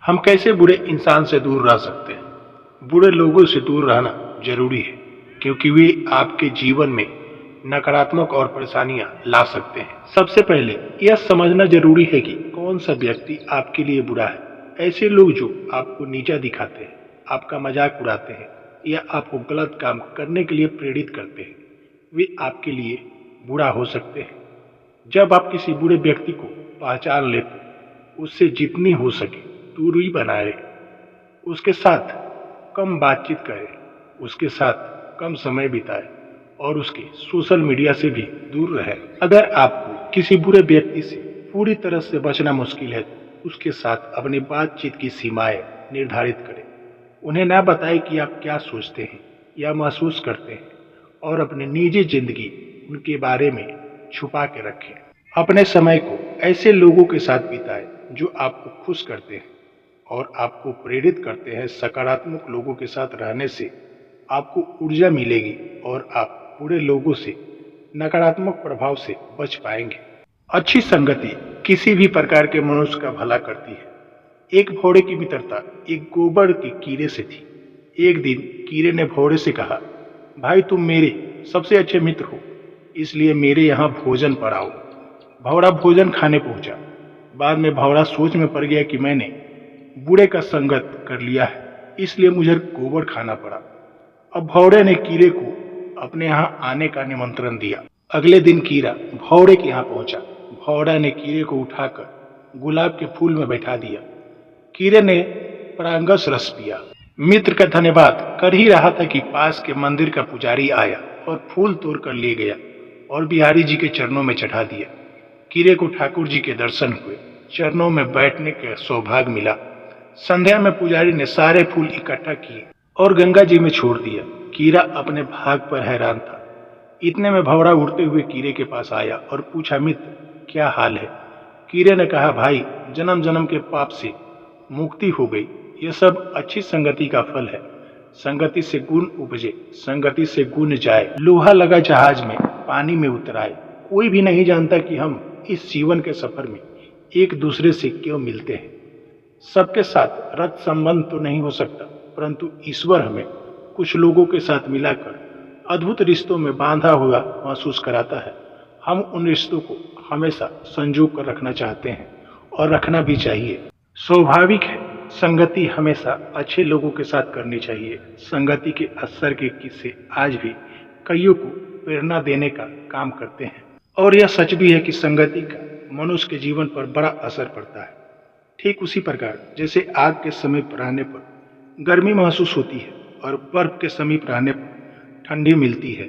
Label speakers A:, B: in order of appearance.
A: हम कैसे बुरे इंसान से दूर रह सकते हैं? बुरे लोगों से दूर रहना जरूरी है क्योंकि वे आपके जीवन में नकारात्मक और परेशानियां ला सकते हैं। सबसे पहले यह समझना जरूरी है कि कौन सा व्यक्ति आपके लिए बुरा है। ऐसे लोग जो आपको नीचा दिखाते हैं, आपका मजाक उड़ाते हैं या आपको गलत काम करने के लिए प्रेरित करते हैं, वे आपके लिए बुरा हो सकते हैं। जब आप किसी बुरे व्यक्ति को पहचान लेते, उससे जितनी हो सके दूरी बनाए, उसके साथ कम बातचीत करें, उसके साथ कम समय बिताए और उसके सोशल मीडिया से भी दूर रहें। अगर आपको किसी बुरे व्यक्ति से पूरी तरह से बचना मुश्किल है तो उसके साथ अपनी बातचीत की सीमाएं निर्धारित करें। उन्हें ना बताएं कि आप क्या सोचते हैं या महसूस करते हैं और अपनी निजी जिंदगी उनके बारे में छुपा के रखें। अपने समय को ऐसे लोगों के साथ बिताएं जो आपको खुश करते हैं और आपको प्रेरित करते हैं। सकारात्मक लोगों के साथ रहने से आपको ऊर्जा मिलेगी और आप बुरे लोगों से नकारात्मक प्रभाव से बच पाएंगे। अच्छी संगति किसी भी प्रकार के मनुष्य का भला करती है। एक भौरे की मित्रता एक गोबर के कीड़े से थी। एक दिन कीड़े ने भौरे से कहा, भाई तुम मेरे सबसे अच्छे मित्र हो, इसलिए मेरे यहाँ भोजन पर आओ। भौरा भोजन खाने पहुंचा। बाद में भौरा सोच में पड़ गया कि मैंने बूढ़े का संगत कर लिया है, इसलिए मुझे गोबर खाना पड़ा। अब भौरे ने कीड़े को अपने यहाँ आने का निमंत्रण दिया। अगले दिन कीड़ा भौरे के यहाँ पहुंचा। भौरा ने कीड़े को उठाकर गुलाब के फूल में बैठा दिया। कीड़े ने परागस रस पिया। मित्र का धन्यवाद कर ही रहा था कि पास के मंदिर का पुजारी आया और फूल तोड़ कर ले गया और बिहारी जी के चरणों में चढ़ा दिया। कीड़े को ठाकुर जी के दर्शन हुए, चरणों में बैठने का सौभाग्य मिला। संध्या में पुजारी ने सारे फूल इकट्ठा किए और गंगा जी में छोड़ दिया। कीड़ा अपने भाग पर हैरान था। इतने में भौरा उड़ते हुए कीड़े के पास आया और पूछा, मित्र क्या हाल है? कीड़े ने कहा, भाई जन्म जन्म के पाप से मुक्ति हो गई। यह सब अच्छी संगति का फल है। संगति से गुण उपजे, संगति से गुण जाए। लोहा लगा जहाज में पानी में उतराए। कोई भी नहीं जानता कि हम इस जीवन के सफर में एक दूसरे से क्यों मिलते हैं। सबके साथ रक्त संबंध तो नहीं हो सकता, परंतु ईश्वर हमें कुछ लोगों के साथ मिलाकर अद्भुत रिश्तों में बांधा हुआ महसूस कराता है। हम उन रिश्तों को हमेशा संजो कर रखना चाहते हैं और रखना भी चाहिए। स्वाभाविक है, संगति हमेशा अच्छे लोगों के साथ करनी चाहिए। संगति के असर के किस्से आज भी कईयों को प्रेरणा देने का काम करते हैं और यह सच भी है कि संगति का मनुष्य के जीवन पर बड़ा असर पड़ता है। ठीक उसी प्रकार जैसे आग के समीप रहने पर गर्मी महसूस होती है और बर्फ के समीप रहने पर ठंडी मिलती है,